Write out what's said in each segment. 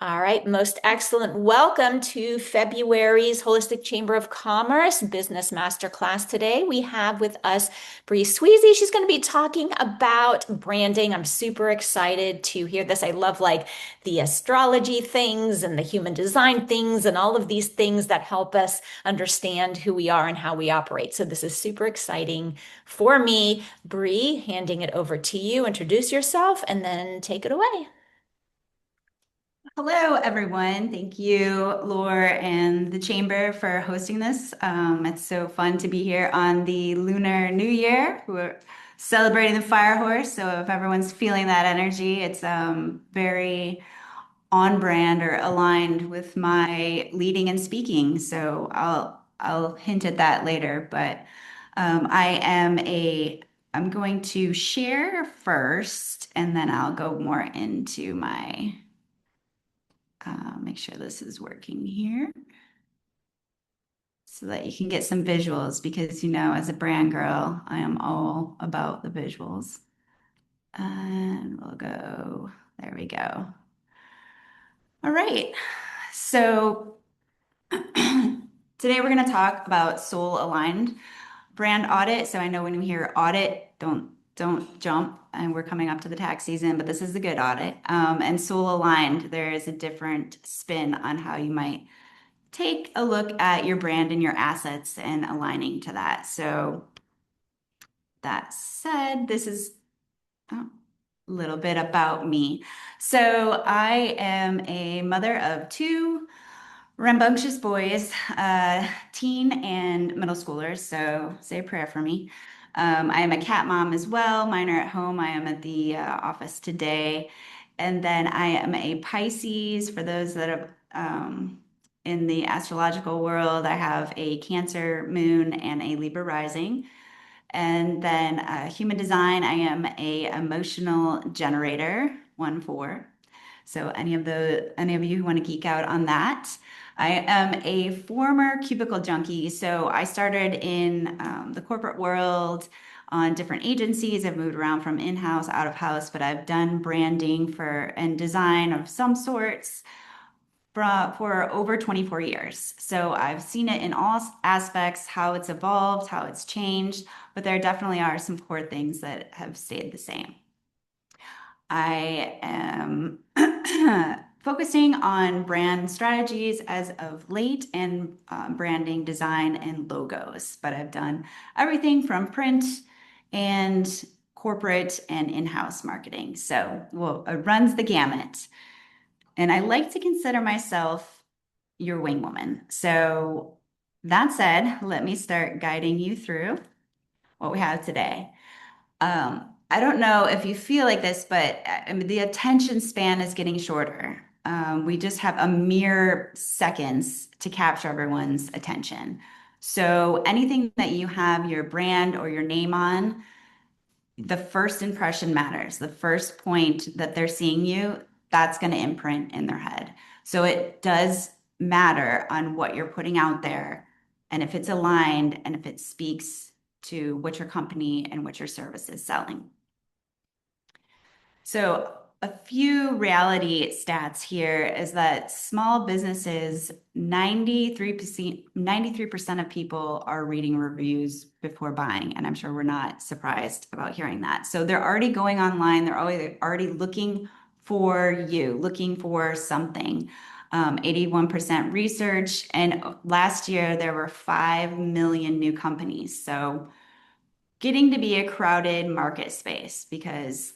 All right, most excellent. Welcome to February's Holistic Chamber of Commerce Business Masterclass. Today we have with us Bree Swezey. She's going to be talking about branding. I'm super excited to hear this. I love like the astrology things and the human design things and all of these things that help us understand who we are and how we operate. So this is super exciting for me. Bree, handing it over to you. Introduce yourself and then take it away. Hello, everyone. Thank you, Laura and the Chamber for hosting this. It's so fun to be here on the Lunar New Year. We're celebrating the fire horse. So if everyone's feeling that energy, it's very on brand or aligned with my leading and speaking. So I'll hint at that later. But I'm going to share first, and then I'll go more into my make sure this is working here so that you can get some visuals because, as a brand girl, I am all about the visuals. And we'll go, there we go. All right. So today we're going to talk about soul aligned brand audit. So I know when you hear audit, don't jump. And we're coming up to the tax season, but this is a good audit. And soul aligned, there is a different spin on how you might take a look at your brand and your assets and aligning to that. So that said, this is a little bit about me. So I am a mother of two rambunctious boys, teen and middle schoolers. So say a prayer for me. I am a cat mom as well. Mine are at home. I am at the office today. And then I am a Pisces. For those that have in the astrological world, I have a Cancer moon and a Libra rising. And then human design, I am a emotional generator, 1-4. So any of you who want to geek out on that. I am a former cubicle junkie. So I started in the corporate world on different agencies. I've moved around from in-house, out of house, but I've done branding for and design of some sorts for over 24 years. So I've seen it in all aspects, how it's evolved, how it's changed, but there definitely are some core things that have stayed the same. I am focusing on brand strategies as of late and branding design and logos, but I've done everything from print and corporate and in-house marketing. So, well, it runs the gamut. And I like to consider myself your wing woman. So, that said, let me start guiding you through what we have today. I don't know if you feel like this, but I mean, the attention span is getting shorter. We just have a mere seconds to capture everyone's attention. So anything that you have your brand or your name on, the first impression matters. The first point that they're seeing you, that's going to imprint in their head. So it does matter on what you're putting out there and if it's aligned and if it speaks to what your company and what your service is selling. So, a few reality stats here is that small businesses, 93% of people are reading reviews before buying. And I'm sure we're not surprised about hearing that. So they're already going online, they're already looking for you, looking for something. 81% research. And last year there were 5 million new companies. So getting to be a crowded market space because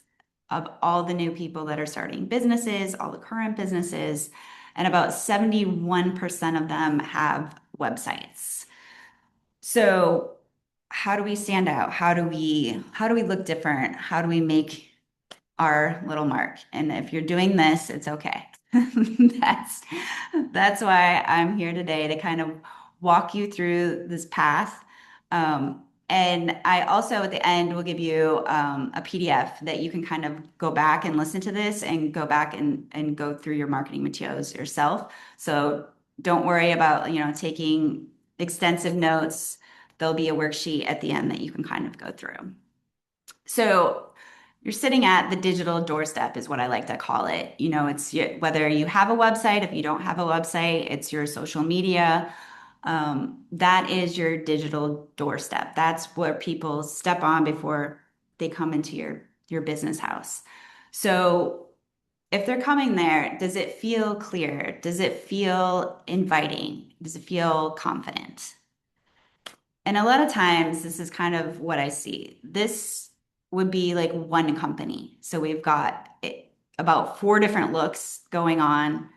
of all the new people that are starting businesses, all the current businesses, and about 71% of them have websites. So how do we stand out? How do we look different? How do we make our little mark? And if you're doing this, it's okay. That's that's why I'm here today to kind of walk you through this path. And I also at the end will give you a PDF that you can kind of go back and listen to this and go back and go through your marketing materials yourself. So don't worry about, taking extensive notes. There'll be a worksheet at the end that you can kind of go through. So you're sitting at the digital doorstep is what I like to call it. Whether you have a website, if you don't have a website, it's your social media. That is your digital doorstep. That's where people step on before they come into your business house. So if they're coming there, does it feel clear? Does it feel inviting? Does it feel confident? And a lot of times, this is kind of what I see. This would be like one company. So we've got about four different looks going on,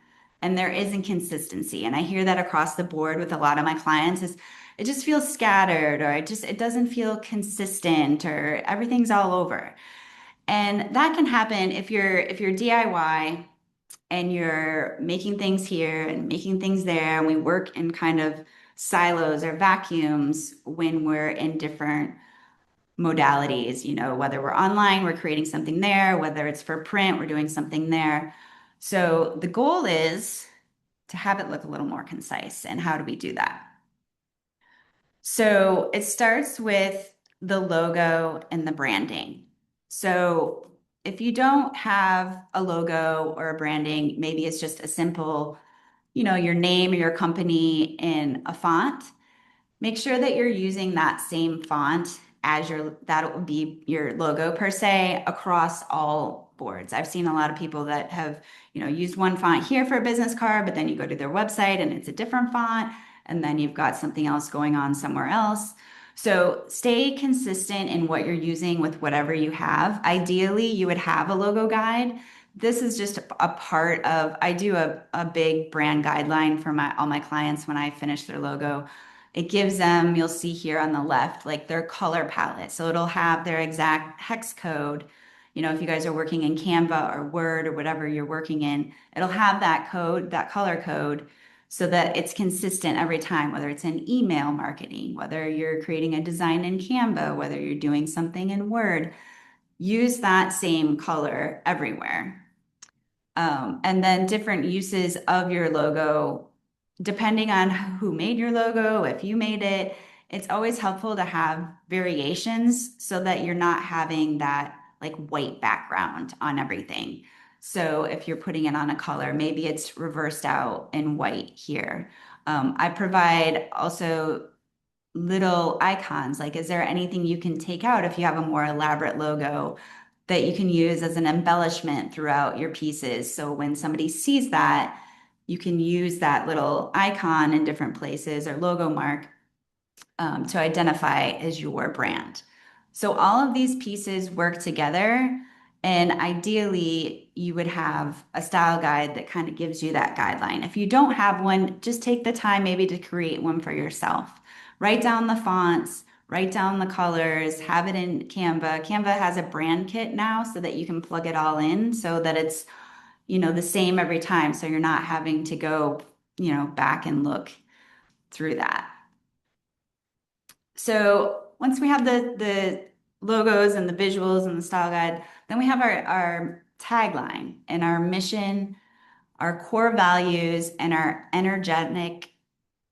and there isn't consistency. And I hear that across the board with a lot of my clients is it just feels scattered, or it doesn't feel consistent, or everything's all over. And that can happen if you're DIY and you're making things here and making things there, and we work in kind of silos or vacuums when we're in different modalities, whether we're online, we're creating something there, whether it's for print, we're doing something there. So the goal is to have it look a little more concise. And how do we do that? So it starts with the logo and the branding. So if you don't have a logo or a branding, maybe it's just a simple, your name or your company in a font. Make sure that you're using that same font as that would be your logo per se across all boards. I've seen a lot of people that have, used one font here for a business card, but then you go to their website and it's a different font, and then you've got something else going on somewhere else. So stay consistent in what you're using with whatever you have. Ideally, you would have a logo guide. This is just a part of, I do a big brand guideline for all my clients when I finish their logo. It gives them, you'll see here on the left, like their color palette. So it'll have their exact hex code. If you guys are working in Canva or Word or whatever you're working in, it'll have that code, that color code, so that it's consistent every time, whether it's in email marketing, whether you're creating a design in Canva, whether you're doing something in Word, use that same color everywhere. And then different uses of your logo, depending on who made your logo, if you made it, it's always helpful to have variations so that you're not having that like white background on everything. So if you're putting it on a color, maybe it's reversed out in white here. I provide also little icons. Like, is there anything you can take out if you have a more elaborate logo that you can use as an embellishment throughout your pieces? So when somebody sees that, you can use that little icon in different places or logo mark to identify as your brand. So all of these pieces work together. And ideally, you would have a style guide that kind of gives you that guideline. If you don't have one, just take the time maybe to create one for yourself. Write down the fonts, write down the colors, have it in Canva. Canva has a brand kit now so that you can plug it all in so that it's, the same every time. So you're not having to go, back and look through that. So once we have the logos and the visuals and the style guide, then we have our tagline and our mission, our core values, and our energetic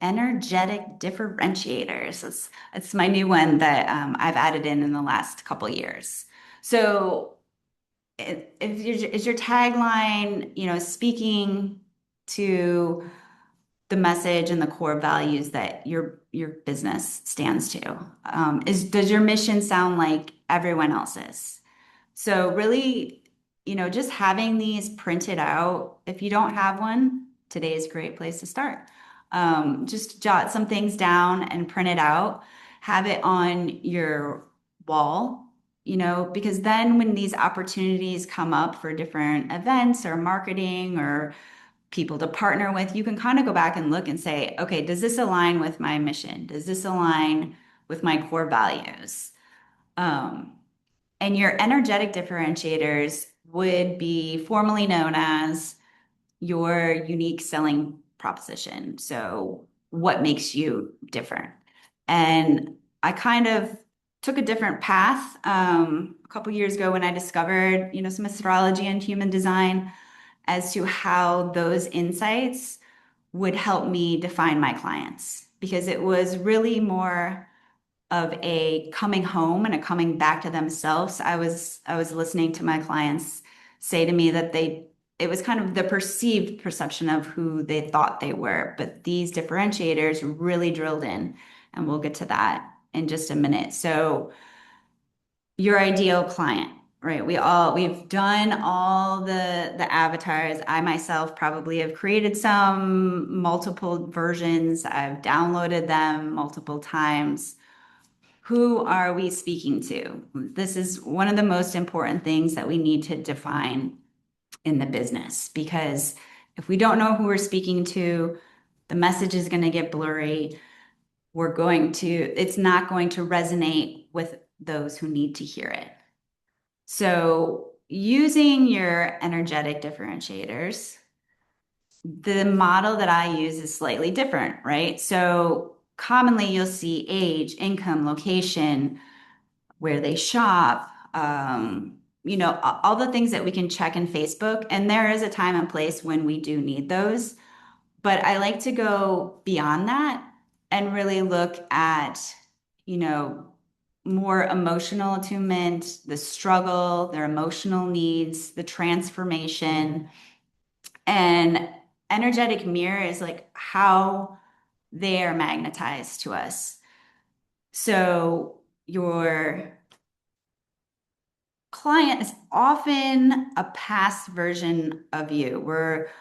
differentiators. It's my new one that I've added in the last couple years. So is your tagline, speaking to the message and the core values that your business stands to? Does your mission sound like everyone else's? So really, just having these printed out, if you don't have one, today is a great place to start. Just jot some things down and print it out. Have it on your wall, because then when these opportunities come up for different events or marketing or people to partner with, you can kind of go back and look and say, okay, does this align with my mission? Does this align with my core values? And your energetic differentiators would be formally known as your unique selling proposition. So, what makes you different? And I kind of took a different path a couple years ago when I discovered, some astrology and human design as to how those insights would help me define my clients because it was really more of a coming home and a coming back to themselves. I was listening to my clients say to me that it was kind of the perceived perception of who they thought they were, but these differentiators really drilled in, and we'll get to that in just a minute. So your ideal client, right? We've done all the avatars. I myself probably have created some multiple versions. I've downloaded them multiple times. Who are we speaking to? This is one of the most important things that we need to define in the business, because if we don't know who we're speaking to, the message is going to get blurry. It's not going to resonate with those who need to hear it. So, using your energetic differentiators, the model that I use is slightly different, right? So, commonly you'll see age, income, location, where they shop, all the things that we can check in Facebook. And there is a time and place when we do need those. But I like to go beyond that and really look at, you know, more emotional attunement, the struggle, their emotional needs, the transformation. And energetic mirror is like how they are magnetized to us. So your client is often a past version of you.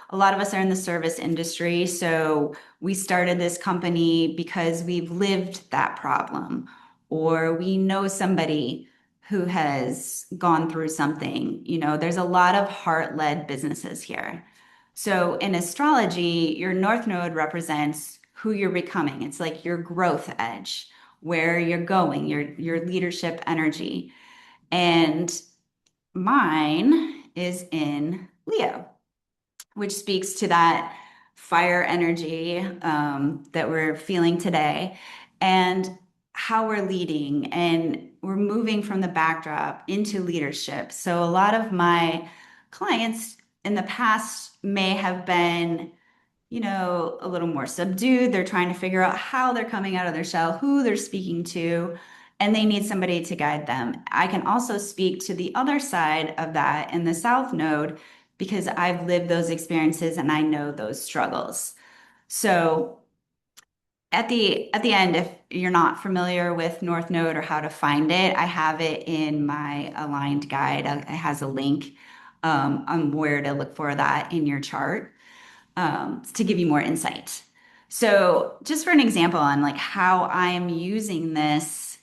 A lot of us are in the service industry, so we started this company because we've lived that problem, or we know somebody who has gone through something. There's a lot of heart-led businesses here. So in astrology, your North Node represents who you're becoming. It's like your growth edge, where you're going, your leadership energy. And mine is in Leo, which speaks to that fire energy that we're feeling today and how we're leading. And we're moving from the backdrop into leadership. So a lot of my clients in the past may have been a little more subdued. They're trying to figure out how they're coming out of their shell, who they're speaking to, and they need somebody to guide them. I can also speak to the other side of that in the South Node because I've lived those experiences and I know those struggles. So at the end, if you're not familiar with North Node or how to find it, I have it in my aligned guide. It has a link on where to look for that in your chart to give you more insight. So, just for an example on like how I'm using this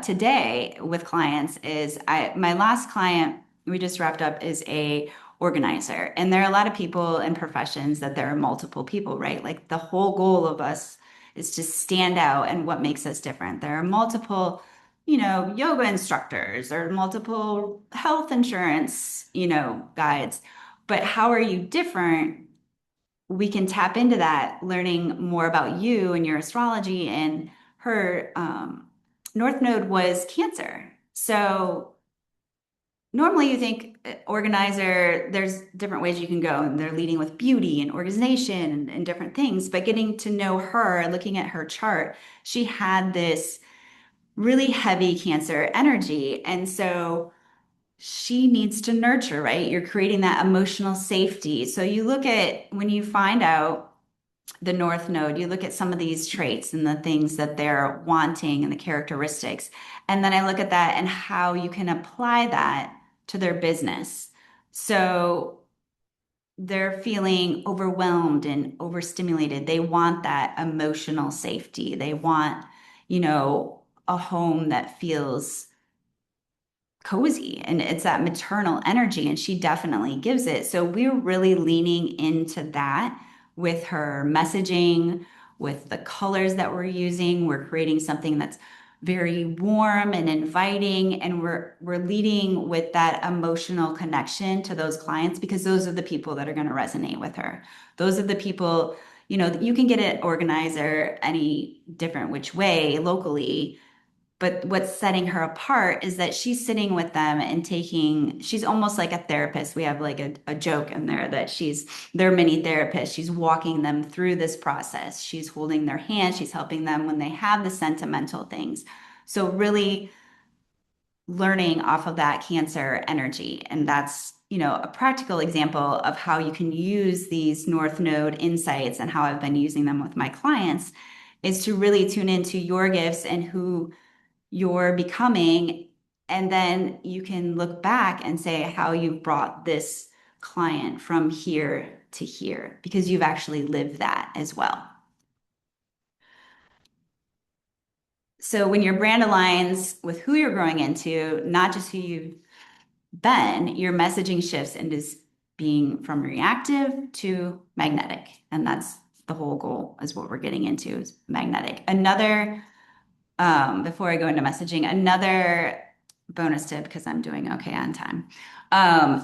today with clients is my last client we just wrapped up is a organizer, and there are a lot of people in professions that there are multiple people, right? Like the whole goal of us is to stand out, and what makes us different. There are multiple, yoga instructors or multiple health insurance, guides. But how are you different? We can tap into that, learning more about you and your astrology. And her North Node was Cancer. So normally you think organizer, there's different ways you can go, and they're leading with beauty and organization and different things. But getting to know her, looking at her chart, she had this really heavy Cancer energy. And so she needs to nurture, right? You're creating that emotional safety. So you look at when you find out the North Node, you look at some of these traits and the things that they're wanting and the characteristics. And then I look at that and how you can apply that to their business. So they're feeling overwhelmed and overstimulated. They want that emotional safety. They want, a home that feels cozy, and it's that maternal energy, and she definitely gives it. So we're really leaning into that with her messaging, with the colors that we're using. We're creating something that's very warm and inviting, and we're leading with that emotional connection to those clients because those are the people that are going to resonate with her. Those are the people, you can get an organizer any different which way locally, But what's setting her apart is that she's sitting with them and she's almost like a therapist. We have like a joke in there that their mini therapist. She's walking them through this process. She's holding their hand. She's helping them when they have the sentimental things. So really learning off of that Cancer energy. And that's, a practical example of how you can use these North Node insights and how I've been using them with my clients is to really tune into your gifts and who you're becoming. And then you can look back and say how you've brought this client from here to here because you've actually lived that as well. So when your brand aligns with who you're growing into, not just who you've been, your messaging shifts into being from reactive to magnetic. And that's the whole goal is what we're getting into is magnetic. Before I go into messaging, another bonus tip, because I'm doing okay on time,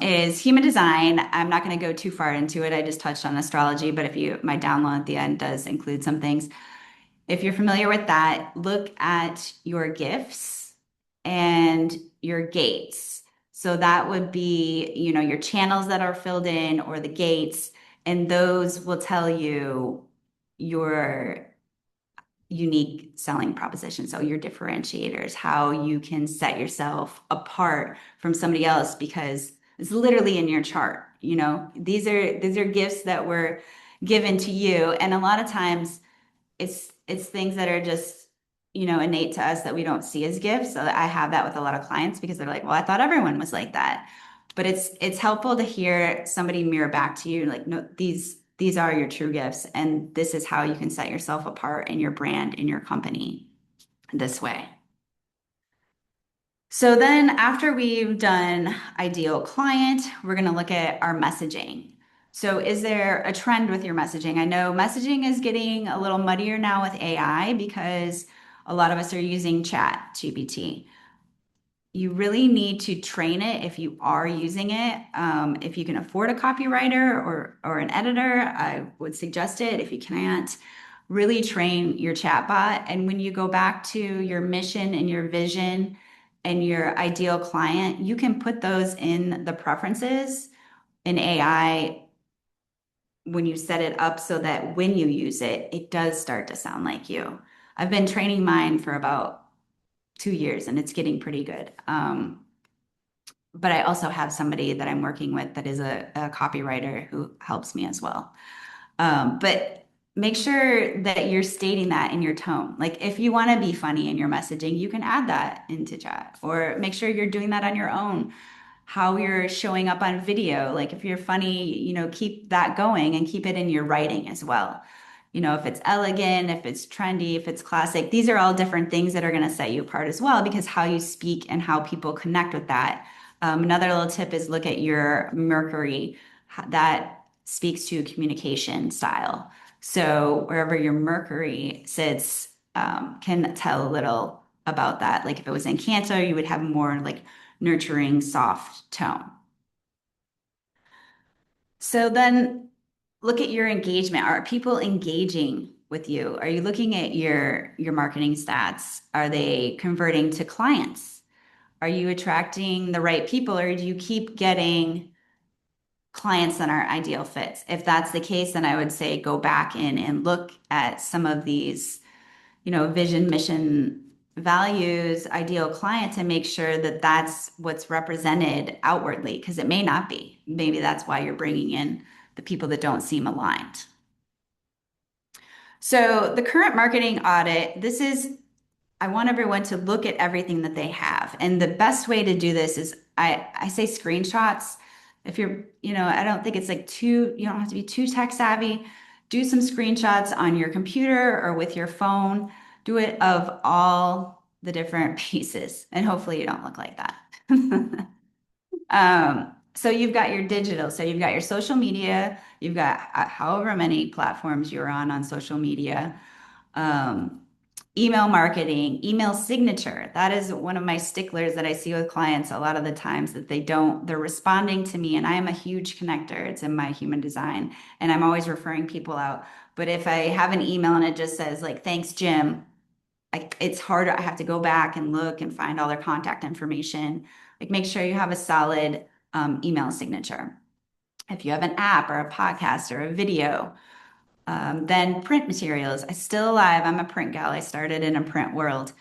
is human design. I'm not going to go too far into it. I just touched on astrology, but my download at the end does include some things. If you're familiar with that, look at your gifts and your gates. So that would be, your channels that are filled in or the gates, and those will tell you your unique selling proposition. So your differentiators, how you can set yourself apart from somebody else because it's literally in your chart. These are gifts that were given to you. And a lot of times it's things that are just, innate to us that we don't see as gifts. So I have that with a lot of clients because they're like, well, I thought everyone was like that. But it's helpful to hear somebody mirror back to you like, no, these are your true gifts, and this is how you can set yourself apart in your brand, in your company this way. So then after we've done ideal client, we're going to look at our messaging. So is there a trend with your messaging? I know messaging is getting a little muddier now with AI because a lot of us are using Chat GPT. You really need to train it if you are using it. If you can afford a copywriter or an editor, I would suggest it. If you can't, really train your chatbot. And when you go back to your mission and your vision and your ideal client, you can put those in the preferences in AI when you set it up so that when you use it, it does start to sound like you. I've been training mine for about 2 years and it's getting pretty good. But I also have somebody that I'm working with that is a copywriter who helps me as well. But make sure that you're stating that in your tone. Like if you want to be funny in your messaging, you can add that into chat or make sure you're doing that on your own. How you're showing up on video. Like if you're funny, keep that going and keep it in your writing as well. If it's elegant, if it's trendy, if it's classic, these are all different things that are going to set you apart as well because how you speak and how people connect with that. Another little tip is look at your Mercury. That speaks to communication style. So wherever your Mercury sits, can tell a little about that. Like if it was in Cancer, you would have more like nurturing, soft tone. So then look at your engagement. Are people engaging with you? Are you looking at your marketing stats? Are they converting to clients? Are you attracting the right people or do you keep getting clients that are ideal fits? If that's the case, then I would say go back in and look at some of these, vision, mission, values, ideal client to make sure that that's what's represented outwardly, because it may not be. Maybe that's why you're bringing in the people that don't seem aligned. So the current marketing audit, I want everyone to look at everything that they have. And the best way to do this is I say screenshots. If you're, I don't think it's like you don't have to be too tech savvy. Do some screenshots on your computer or with your phone. Do it of all the different pieces. And hopefully you don't look like that. So you've got your digital, so you've got your social media, you've got however many platforms you're on social media. Um, Email marketing, email signature. That is one of my sticklers that I see with clients a lot of the times that they're responding to me, and I am a huge connector. It's in my human design, and I'm always referring people out. But if I have an email and it just says like, thanks, Jim, it's harder. I have to go back and look and find all their contact information. Like make sure you have a solid email signature. If you have an app or a podcast or a video, then print materials. I still alive. I'm a print gal. I started in a print world.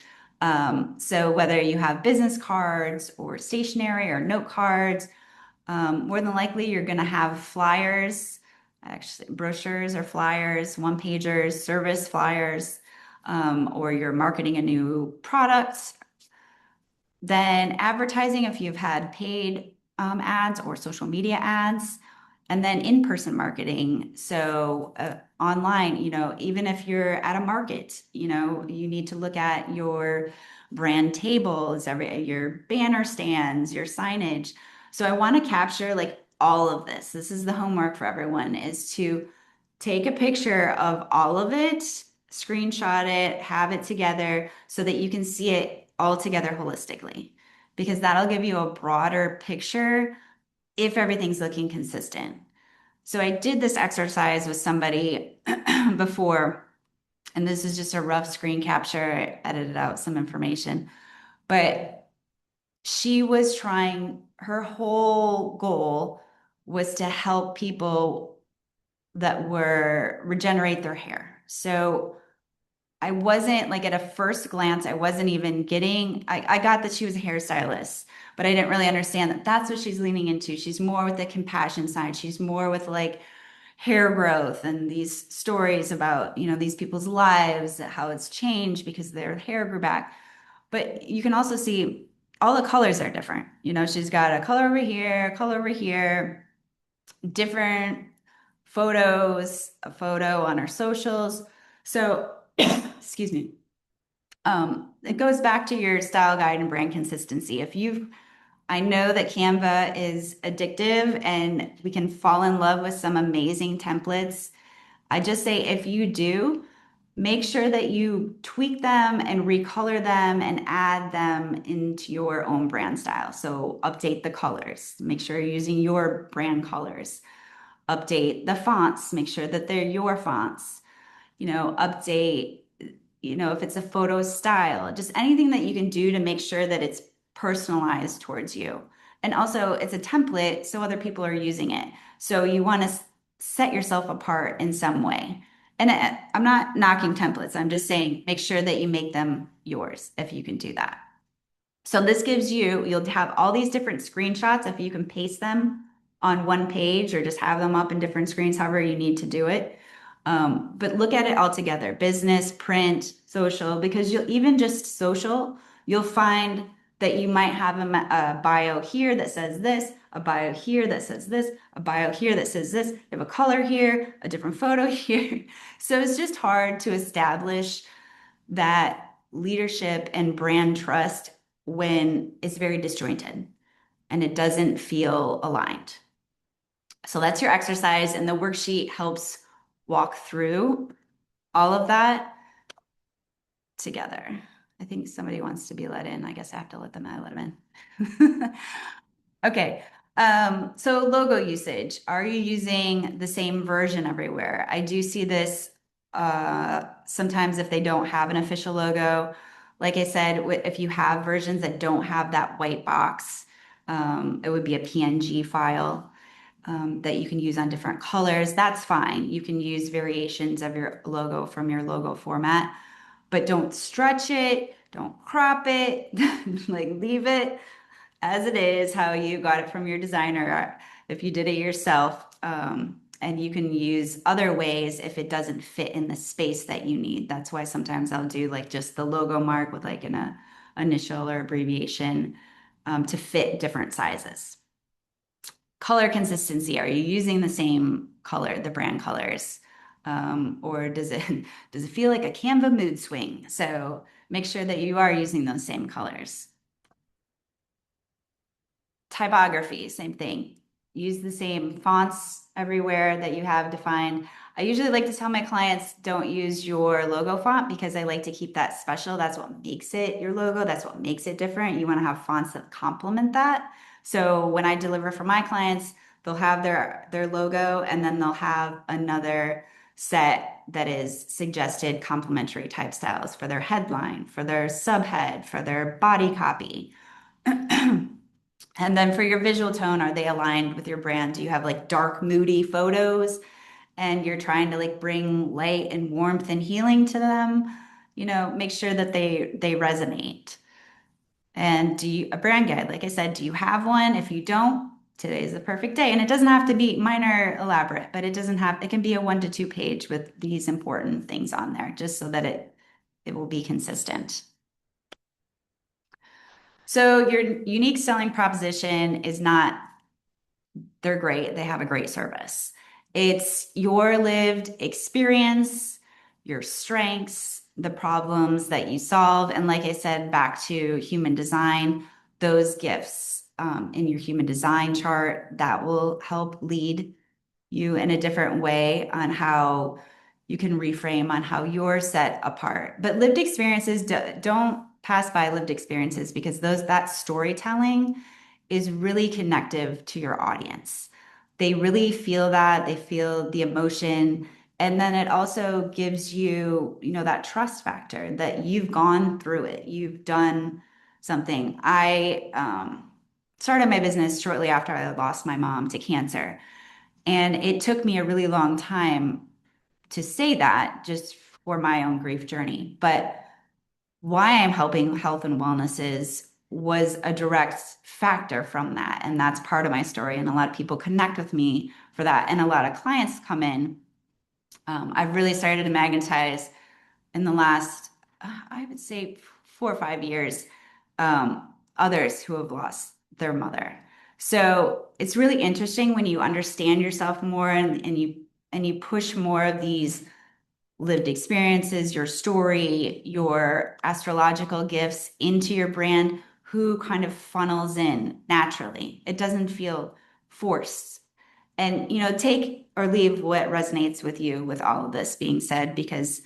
So whether you have business cards or stationery or note cards, more than likely you're going to have flyers, actually brochures or flyers, one pagers, service flyers, or you're marketing a new product. Then advertising, if you've had paid ads or social media ads, and then in-person marketing. So online, even if you're at a market, you need to look at your brand tables, your banner stands, your signage. So I want to capture like all of this. This is the homework for everyone is to take a picture of all of it, screenshot it, have it together so that you can see it all together holistically, because that'll give you a broader picture if everything's looking consistent. So I did this exercise with somebody before, and this is just a rough screen capture. I edited out some information, but she was trying, her whole goal was to help people that were regenerate their hair. So I wasn't like at a first glance, I wasn't even getting, I got that she was a hairstylist, but I didn't really understand that that's what she's leaning into. She's more with the compassion side. She's more with like hair growth and these stories about, these people's lives, how it's changed because their hair grew back. But you can also see all the colors are different. She's got a color over here, a color over here, different photos, a photo on her socials. So, excuse me. It goes back to your style guide and brand consistency. I know that Canva is addictive and we can fall in love with some amazing templates. I just say if you do, make sure that you tweak them and recolor them and add them into your own brand style. So update the colors, make sure you're using your brand colors, update the fonts, make sure that they're your fonts, update, if it's a photo style, just anything that you can do to make sure that it's personalized towards you. And also, it's a template, so other people are using it. So you want to set yourself apart in some way. And I'm not knocking templates. I'm just saying make sure that you make them yours if you can do that. So this gives you'll have all these different screenshots if you can paste them on one page or just have them up in different screens, however you need to do it. But look at it all together, business, print, social, because you'll even just social, you'll find that you might have a bio here that says this, a bio here that says this, a bio here that says this. You have a color here, a different photo here. So it's just hard to establish that leadership and brand trust when it's very disjointed and it doesn't feel aligned. So that's your exercise, and the worksheet helps walk through all of that together. I think somebody wants to be let in. I guess I have to let them in. Okay. So logo usage. Are you using the same version everywhere? I do see this sometimes if they don't have an official logo. Like I said, if you have versions that don't have that white box, it would be a PNG file that you can use on different colors. That's fine. You can use variations of your logo from your logo format, but don't stretch it, don't crop it, like leave it as it is, how you got it from your designer, if you did it yourself. And you can use other ways if it doesn't fit in the space that you need. That's why sometimes I'll do like just the logo mark with like an initial or abbreviation to fit different sizes. Color consistency. Are you using the same color, the brand colors? Or does it does it feel like a Canva mood swing? So make sure that you are using those same colors. Typography, same thing. Use the same fonts everywhere that you have defined. I usually like to tell my clients don't use your logo font because I like to keep that special. That's what makes it your logo. That's what makes it different. You want to have fonts that complement that. So when I deliver for my clients, they'll have their logo and then they'll have another set that is suggested complementary type styles for their headline, for their subhead, for their body copy. And then for your visual tone, are they aligned with your brand? Do you have like dark, moody photos and you're trying to like bring light and warmth and healing to them? Make sure that they resonate. And a brand guide, like I said, do you have one? If you don't, today is the perfect day. And it doesn't have to be minor elaborate, but it can be a 1 to 2 page with these important things on there, just so that it will be consistent. So your unique selling proposition is not, they're great, they have a great service. It's your lived experience, your strengths, the problems that you solve. And like I said, back to human design, those gifts in your human design chart that will help lead you in a different way on how you can reframe on how you're set apart. But lived experiences, don't pass by lived experiences, because that storytelling is really connective to your audience. They really feel that, they feel the emotion. And then it also gives you, that trust factor that you've gone through it. You've done something. I started my business shortly after I lost my mom to cancer. And it took me a really long time to say that, just for my own grief journey. But why I'm helping health and wellness was a direct factor from that. And that's part of my story. And a lot of people connect with me for that. And a lot of clients come in. I've really started to magnetize in the last, I would say, 4 or 5 years, others who have lost their mother. So it's really interesting when you understand yourself more, and you push more of these lived experiences, your story, your astrological gifts into your brand, who kind of funnels in naturally. It doesn't feel forced. And, take or leave what resonates with you with all of this being said, because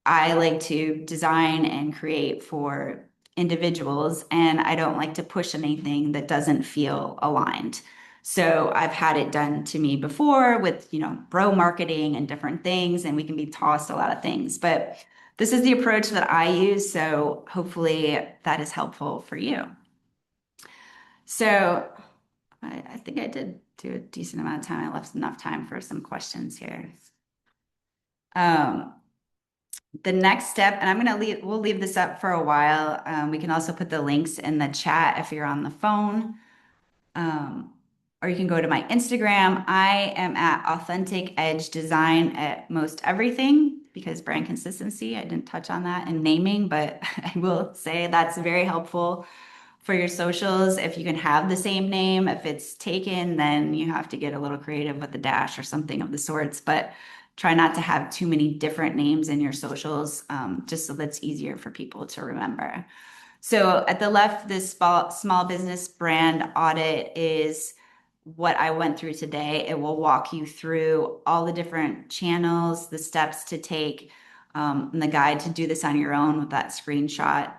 I like to design and create for individuals, and I don't like to push anything that doesn't feel aligned. So I've had it done to me before with, bro marketing and different things, and we can be tossed a lot of things. But this is the approach that I use. So hopefully that is helpful for you. So I think I did do a decent amount of time. I left enough time for some questions here. Um, the next step, and we'll leave this up for a while. We can also put the links in the chat if you're on the phone. Or you can go to my Instagram. I am at Authentic Edge Design at most everything, because brand consistency, I didn't touch on that in naming, but I will say that's very helpful for your socials. If you can have the same name, if it's taken, then you have to get a little creative with the dash or something of the sorts. But try not to have too many different names in your socials, just so that's easier for people to remember. So at the left, this small business brand audit is what I went through today. It will walk you through all the different channels, the steps to take, and the guide to do this on your own with that screenshot.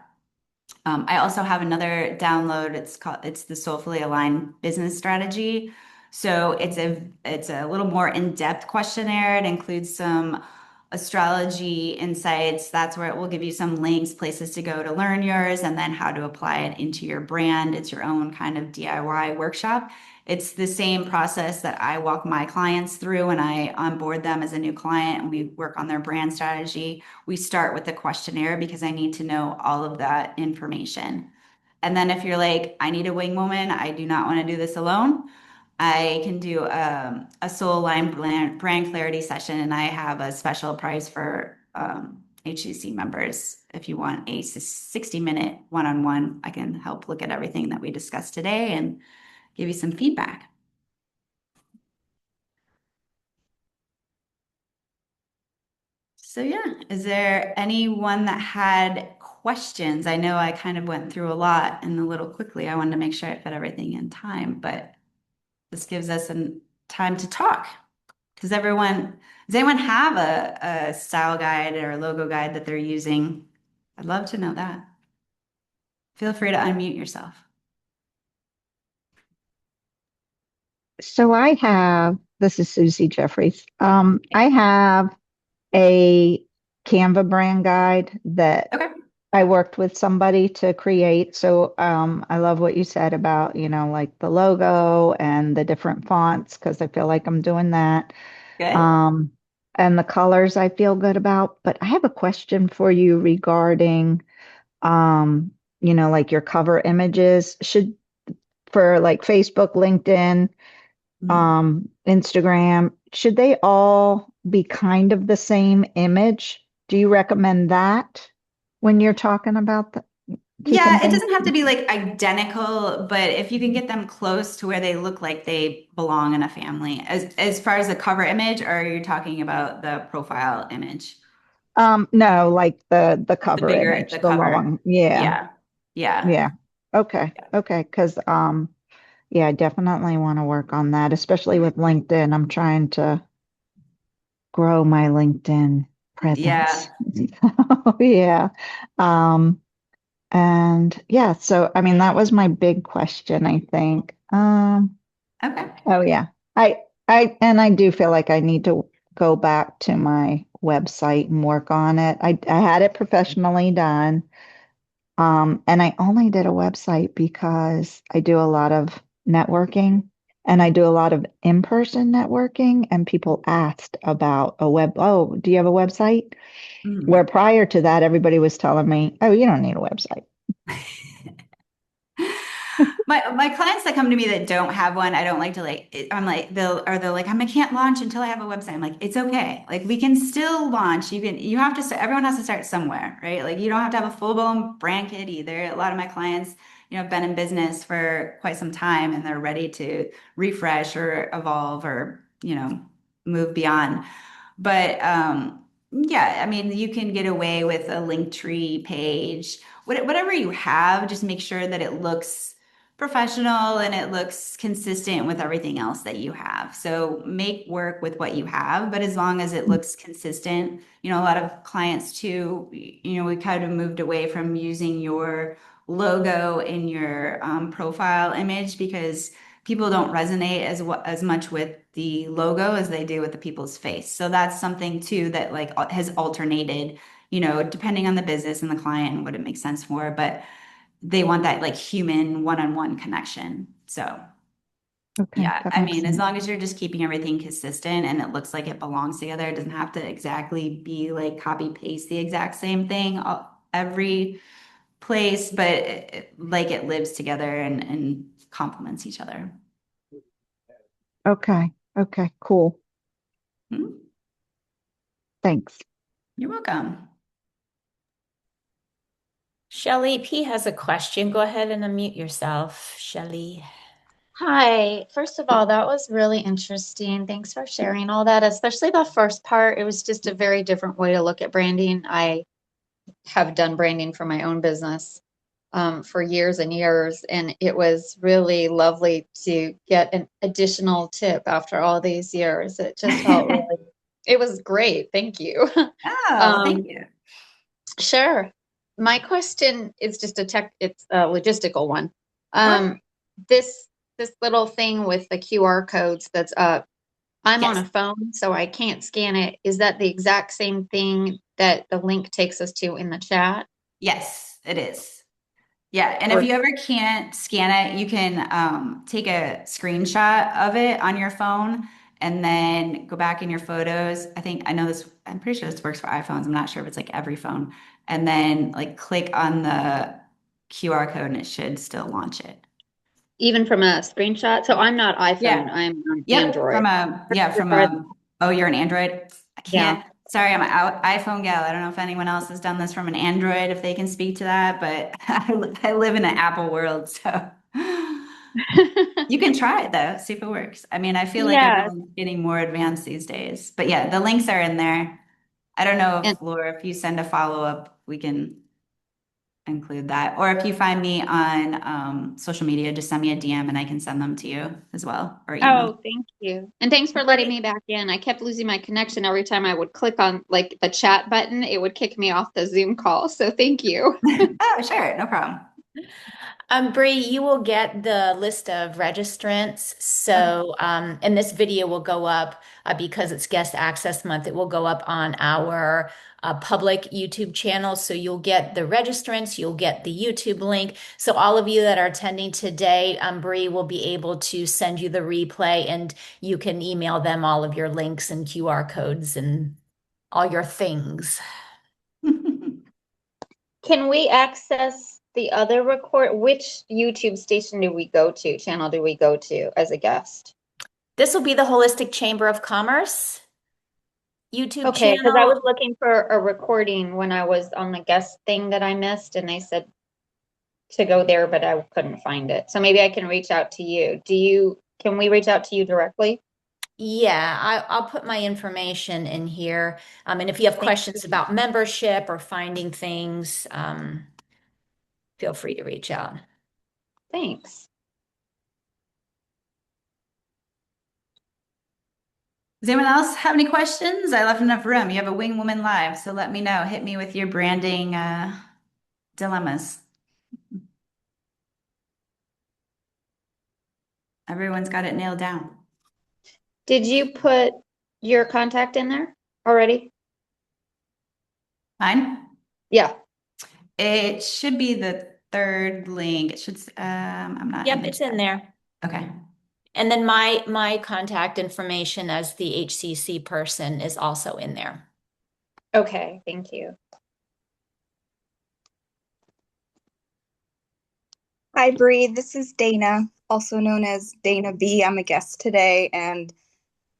I also have another download. It's the Soulfully Aligned Business Strategy. So it's a little more in-depth questionnaire. It includes some astrology insights. That's where it will give you some links, places to go to learn yours, and then how to apply it into your brand. It's your own kind of DIY workshop. It's the same process that I walk my clients through when I onboard them as a new client and we work on their brand strategy. We start with the questionnaire because I need to know all of that information. And then if you're like, I need a wing woman, I do not want to do this alone, I can do a soul line brand clarity session, and I have a special price for HCC members. If you want a 60-minute one-on-one, I can help look at everything that we discussed today and give you some feedback. So yeah, is there anyone that had questions? I know I kind of went through a lot and a little quickly. I wanted to make sure I fit everything in time, but this gives us some time to talk. Does anyone have a style guide or a logo guide that they're using? I'd love to know that. Feel free to unmute yourself. So I have This is Susie Jeffries. I have a Canva brand guide that Okay, I worked with somebody to create. So I love what you said about, like the logo and the different fonts, because I feel like I'm doing that. good. Um, and the colors I feel good about. But I have a question for you regarding, um, like your cover images. Should for like Facebook, LinkedIn, Mhm. Instagram, should they all be kind of the same image? Do you recommend that when you're talking about keeping Yeah, it things? doesn't have to be like identical, but if you can get them close to where they look like they belong in a family. As far as the cover image, or are you talking about the profile image? No, like the The cover bigger image, the the cover. long. Yeah, Yeah. Yeah. yeah. Okay, okay. Because yeah, I definitely want to work on that, especially with LinkedIn. I'm trying to grow my LinkedIn presence. Yeah. So, yeah. Um, And yeah, so I mean that was my big question, I think. Okay. Oh yeah. I do feel like I need to go back to my website and work on it. I had it professionally done. And I only did a website because I do a lot of networking and I do a lot of in-person networking and people asked about oh, do you have a website? Where Mhm. prior to that everybody was telling me, "Oh, you don't need a website." My clients that come to me that don't have one, I don't like to I'm like they'll like I can't launch until I have a website. I'm like it's okay. Like we can still launch. You have to everyone has to start somewhere, right? Like you don't have to have a full-blown brand kit either. A lot of my clients, have been in business for quite some time and they're ready to refresh or evolve or, move beyond. But yeah, I mean, you can get away with a link tree page, whatever you have, just make sure that it looks professional and it looks consistent with everything else that you have. So make work with what you have, but as long as it looks consistent, a lot of clients too, we kind of moved away from using your logo in your profile image because people don't resonate as much with the logo as they do with the people's face. So that's something too that like has alternated, depending on the business and the client and what it makes sense for, but they want that like human one-on-one connection. So Okay, yeah, that I makes mean, as sense. long as you're just keeping everything consistent and it looks like it belongs together, it doesn't have to exactly be like copy paste the exact same thing every place, but like it lives together and complements each other. Okay. Okay, cool. Hmm? Thanks. You're welcome. Shelly P has a question. Go ahead and unmute yourself, Shelly. Hi. First of all, that was really interesting. Thanks for sharing all that, especially the first part. It was just a very different way to look at branding. I have done branding for my own business for years and years, and it was really lovely to get an additional tip after all these years. It just felt really, it was great. Thank you. Oh, well, thank Um, you. sure. My question is just it's a logistical one. Sure. Um, this little thing with the QR codes that's up, I'm on Yes. a phone, so I can't scan it. Is that the exact same thing that the link takes us to in the chat? Yes, it is. Yeah. And if Or you ever can't scan it, you can take a screenshot of it on your phone and then go back in your photos. I know this, I'm pretty sure this works for iPhones. I'm not sure if it's like every phone. And then like click on the QR code and it should still launch it. even from a screenshot? So I'm not iPhone, Yeah. I'm on Yep. Android. Oh, you're an Android? I Yeah. can't, sorry, I'm an iPhone gal. I don't know if anyone else has done this from an Android, if they can speak to that, but I live in an Apple world, so you can try it though, see if it works. I mean, I feel like Yeah. everyone's getting more advanced these days, but yeah, the links are in there. I don't know And if Laura, if you send a follow-up, we can include that. Or if you find me on social media, just send me a DM and I can send them to you as well or email. oh, thank you. And thanks for letting me back in. I kept losing my connection every time I would click on like the chat button, it would kick me off the Zoom call. So thank you. Oh, sure, no problem. Bree, you will get the list of registrants. Okay. So, and this video will go up because it's Guest Access Month. It will go up on our public YouTube channel. So you'll get the registrants, you'll get the YouTube link. So all of you that are attending today, Bree will be able to send you the replay, and you can email them all of your links and QR codes and all your things. Can we access the other record? Which YouTube station do we go to, channel do we go to as a guest? This will be the Holistic Chamber of Commerce YouTube Okay, because I was channel. looking for a recording when I was on the guest thing that I missed, and they said to go there, but I couldn't find it. So maybe I can reach out to you. Can we reach out to you directly? Yeah, I'll put my information in here. And if you have Thank questions you. about membership or finding things, feel free to reach out. Thanks. Does anyone else have any questions? I left enough room. You have a Wing Woman Live, so let me know. Hit me with your branding dilemmas. Everyone's got it nailed down. Did you put your contact in there already? Fine. Yeah. It should be the third link. It should, I'm not in Yep, the it's in chat. there. Okay. And then my contact information as the HCC person is also in there. Okay, thank you. Hi, Bree. This is Dana, also known as Dana B. I'm a guest today. And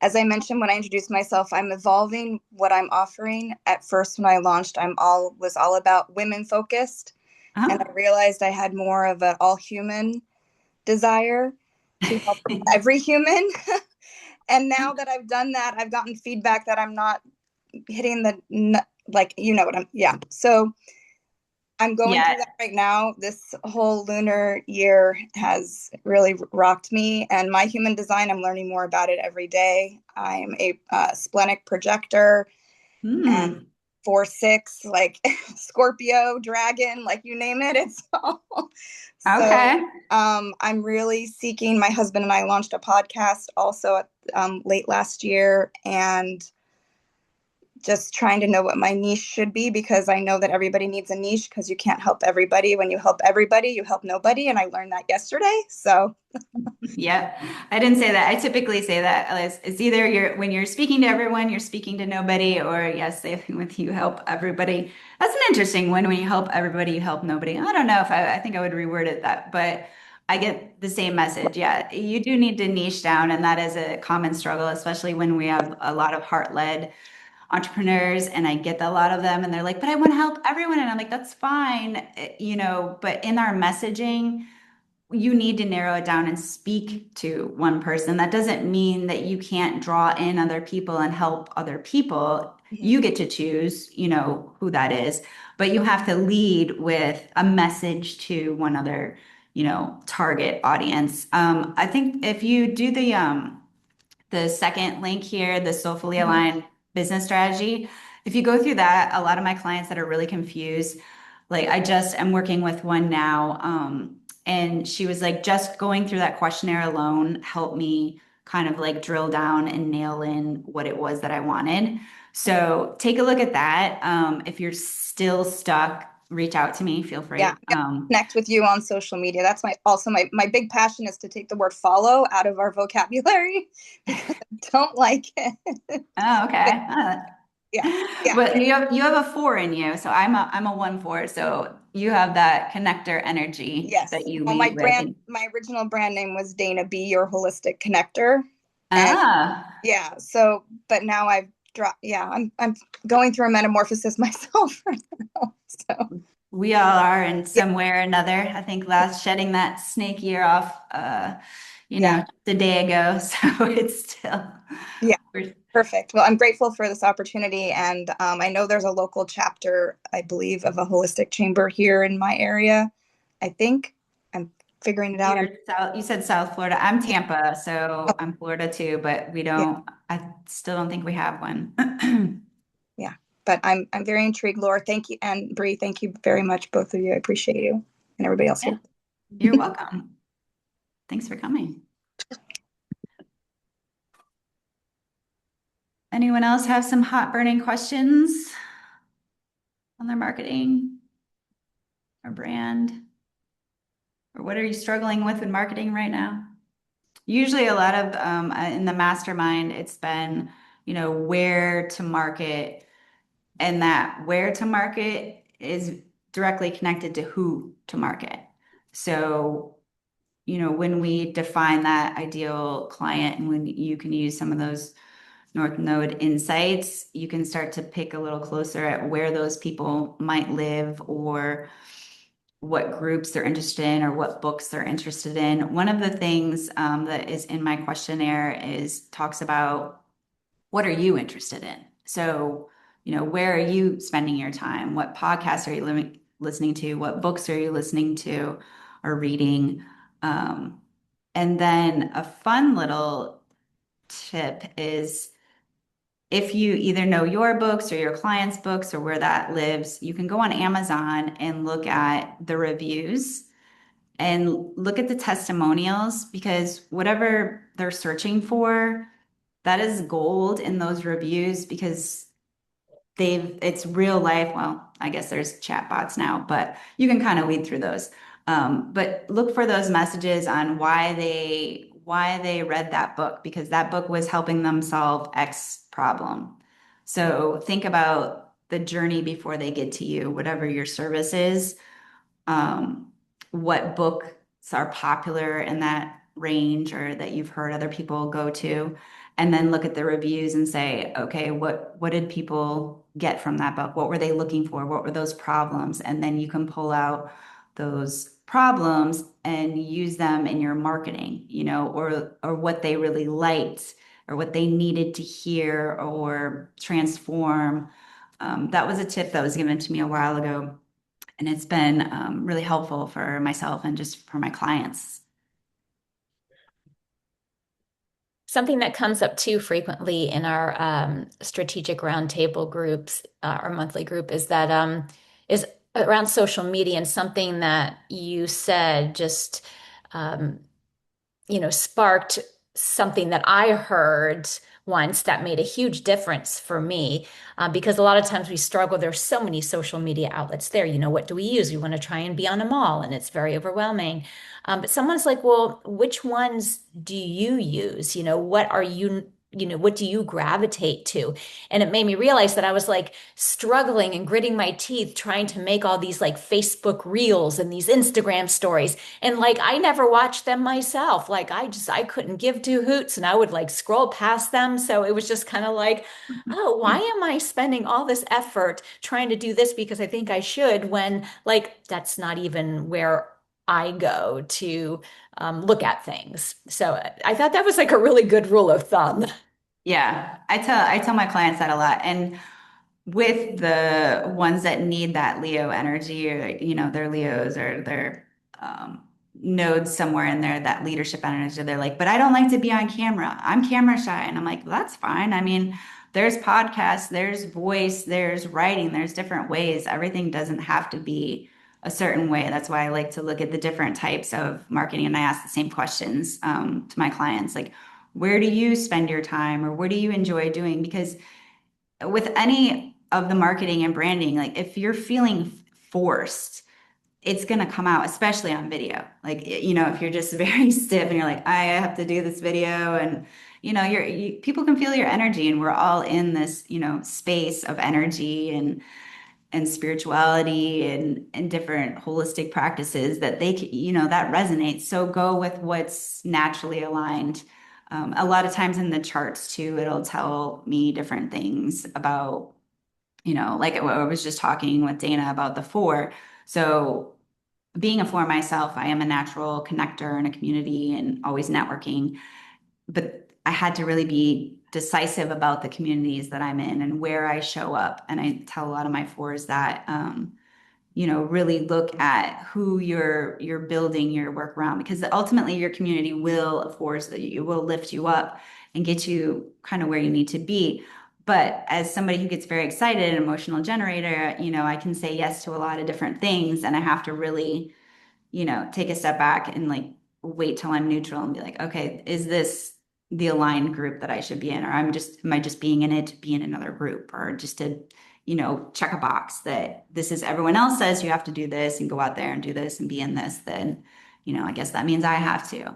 as I mentioned when I introduced myself, I'm evolving what I'm offering. At first, when I launched, was all about women focused. And I realized I had more of an all human desire to help every human. And now that I've done that, I've gotten feedback that I'm not hitting like, you know what yeah. So I'm going Yeah. through that right now. This whole lunar year has really rocked me. And my human design, I'm learning more about it every day. I'm a splenic projector and 4/6, like Scorpio, dragon, like you name it, it's all. Okay. So I'm really seeking, my husband and I launched a podcast also late last year, and just trying to know what my niche should be, because I know that everybody needs a niche, because you can't help everybody. When you help everybody, you help nobody. And I learned that yesterday. So Yep. I didn't say that. I typically say that it's either when you're speaking to everyone, you're speaking to nobody, or yes, with you help everybody. That's an interesting one. When you help everybody, you help nobody. I don't know if I think I would reword it that, but I get the same message. Yeah, you do need to niche down, and that is a common struggle, especially when we have a lot of heart-led entrepreneurs, and I get a lot of them, and they're like, but I want to help everyone. And I'm like, that's fine, but in our messaging, you need to narrow it down and speak to one person. That doesn't mean that you can't draw in other people and help other people. You get to choose, who that is, but you have to lead with a message to one other, target audience. I think if you do the second link here, the soulfully aligned business strategy. If you go through that, a lot of my clients that are really confused, like I just am working with one now, and she was like, just going through that questionnaire alone helped me kind of like drill down and nail in what it was that I wanted. So take a look at that. If you're still stuck, reach out to me. Feel yeah, free. connect with you on social media. That's my big passion, is to take the word follow out of our vocabulary, because I don't like it. Oh, okay. Yeah. But you have a 4 in you, so I'm a 1/4. So you have that connector energy that Yes. you Well, lead with. my original brand name was Dana B, your holistic connector. And Ah, yeah, so, but now I've dropped, yeah, I'm going through a metamorphosis myself right now. So we all are in yeah, some way or another. I think last shedding that snake year off, yeah, just a day ago. So it's still. yeah. we're- Perfect. Well, I'm grateful for this opportunity. And I know there's a local chapter, I believe, of a holistic chamber here in my area. I think I'm figuring it out. You're south, you said South Florida. I'm Yeah, Tampa, so I'm Florida too, but yeah, I still don't think we have one. yeah. But I'm very intrigued, Laura. Thank you. And Bree, thank you very much, both of you. I appreciate you and everybody else Yeah. here. You're welcome. Thanks for coming. Anyone else have some hot burning questions on their marketing or brand? Or what are you struggling with in marketing right now? Usually a lot of in the mastermind, it's been, where to market, and that where to market is directly connected to who to market. So, when we define that ideal client and when you can use some of those North Node insights, you can start to pick a little closer at where those people might live or what groups they're interested in or what books they're interested in. One of the things that is in my questionnaire is talks about what are you interested in? So, where are you spending your time? What podcasts are you listening to? What books are you listening to or reading? Um, and then a fun little tip is if you either know your books or your clients' books or where that lives, you can go on Amazon and look at the reviews and look at the testimonials because whatever they're searching for, that is gold in those reviews because it's real life. Well, I guess there's chat bots now, but you can kind of weed through those. But look for those messages on why they read that book because that book was helping them solve X problem. So think about the journey before they get to you, whatever your service is, what books are popular in that range or that you've heard other people go to, and then look at the reviews and say, okay, what did people get from that book? What were they looking for? What were those problems? And then you can pull out those problems and use them in your marketing, or what they really liked or what they needed to hear or transform. That was a tip that was given to me a while ago and it's been really helpful for myself and just for my clients. Something that comes up too frequently in our strategic roundtable groups, our monthly group, is around social media and something that you said just um, sparked something that I heard once that made a huge difference for me. Because a lot of times we struggle. There's so many social media outlets there. What do we use? We want to try and be on them all, and it's very overwhelming. But someone's like, well, which ones do you use? What are you? What do you gravitate to? And it made me realize that I was like struggling and gritting my teeth trying to make all these like Facebook reels and these Instagram stories. And like I never watched them myself. Like I couldn't give two hoots and I would like scroll past them. So it was just kind of like, oh, why am I spending all this effort trying to do this because I think I should when like that's not even where I go to look at things. So I thought that was like a really good rule of thumb. Yeah, I tell my clients that a lot. And with the ones that need that Leo energy, or they're Leos or they're um, nodes somewhere in there, that leadership energy, they're like, but I don't like to be on camera. I'm camera shy. And I'm like, well, that's fine. I mean, there's podcasts, there's voice, there's writing, there's different ways. Everything doesn't have to be a certain way. That's why I like to look at the different types of marketing. And I ask the same questions to my clients, like, where do you spend your time or what do you enjoy doing? Because with any of the marketing and branding, like if you're feeling forced, it's going to come out, especially on video. Like, if you're just very stiff and you're like, I have to do this video and people can feel your energy and we're all in this, space of energy and spirituality and different holistic practices that that resonates. So go with what's naturally aligned. A lot of times in the charts too, it'll tell me different things about, like I was just talking with Dana about the four. So being a four myself, I am a natural connector in a community and always networking. But I had to really be decisive about the communities that I'm in and where I show up. And I tell a lot of my fours that, really look at who you're building your work around because ultimately your community will, of course, it will lift you up and get you kind of where you need to be. But as somebody who gets very excited, an emotional generator, I can say yes to a lot of different things, and I have to really take a step back and like wait till I'm neutral and be like, okay, is this the aligned group that I should be in? Or am I just being in it to be in another group, or just to, check a box that this is everyone else says you have to do this and go out there and do this and be in this, then, I guess that means I have to.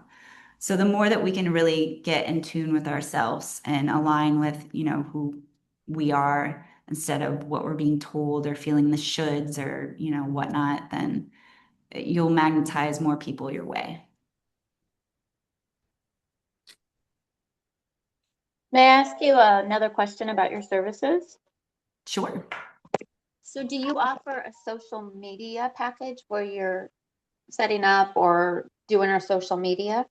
So the more that we can really get in tune with ourselves and align with, who we are instead of what we're being told or feeling the shoulds or, whatnot, then you'll magnetize more people your way. May I ask you another question about your services? Sure. So do you offer a social media package where you're setting up or doing our social media?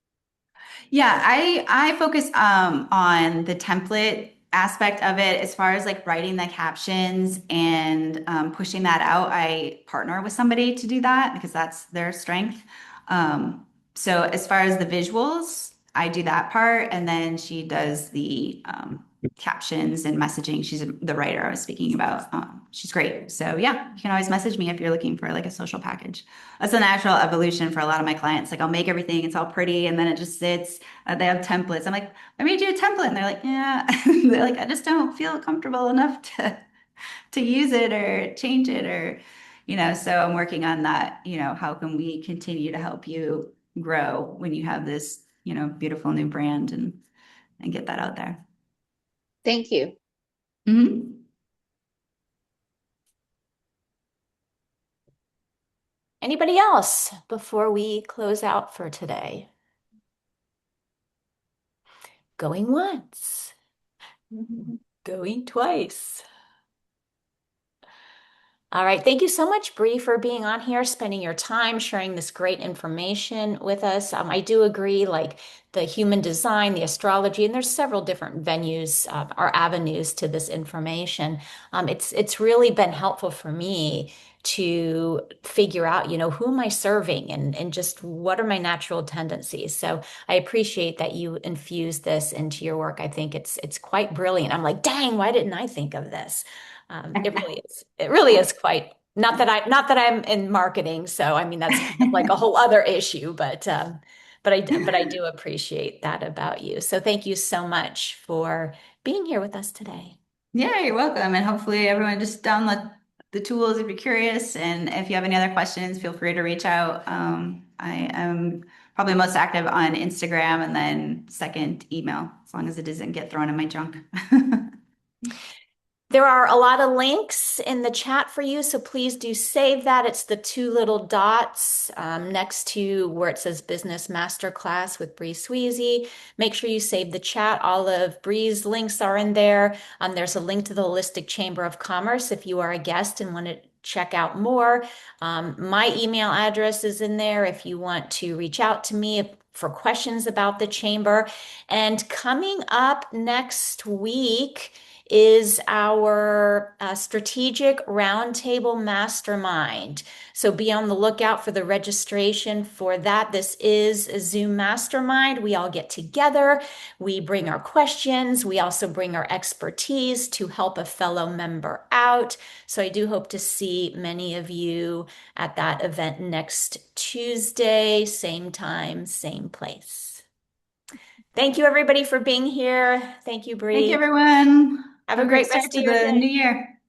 Yeah, I focus on the template aspect of it as far as like writing the captions and pushing that out. I partner with somebody to do that because that's their strength. So as far as the visuals, I do that part, and then she does the captions and messaging. She's the writer I was speaking about. She's great. So yeah, you can always message me if you're looking for like a social package. That's a natural evolution for a lot of my clients. Like I'll make everything, it's all pretty, and then it just sits. They have templates. I'm like, I made you a template, and they're like, yeah. They're like, I just don't feel comfortable enough to use it or change it or, So I'm working on that. How can we continue to help you grow when you have this, beautiful new brand and get that out there. Thank you. Mm-hmm. Anybody else before we close out for today? Going once, going twice. All right. Thank you so much, Bree, for being on here, spending your time sharing this great information with us. I do agree, like the human design, the astrology, and there's several different venues or avenues to this information. It's really been helpful for me to figure out, who am I serving and just what are my natural tendencies. So I appreciate that you infuse this into your work. I think it's quite brilliant. I'm like, dang, why didn't I think of this? It really is. It really is quite, not that I'm in marketing, so I mean that's kind of like a whole other issue, but I do appreciate that about you. So thank you so much for being here with us today. Yeah, you're welcome. And hopefully everyone just download the tools if you're curious. And if you have any other questions, feel free to reach out. I am probably most active on Instagram and then second email, as long as it doesn't get thrown in my junk. There are a lot of links in the chat for you, so please do save that. It's the two little dots next to where it says Business Masterclass with Bree Swezey. Make sure you save the chat. All of Bree's links are in there. There's a link to the Holistic Chamber of Commerce if you are a guest and want to check out more. My email address is in there if you want to reach out to me for questions about the chamber. And coming up next week is our strategic roundtable mastermind. So be on the lookout for the registration for that. This is a Zoom mastermind. We all get together. We bring our questions. We also bring our expertise to help a fellow member out. So I do hope to see many of you at that event next Tuesday, same time, same place. Thank you, everybody, for being here. Thank you, Bree. Thank you, everyone. Have a great great start rest to of your the day. new year.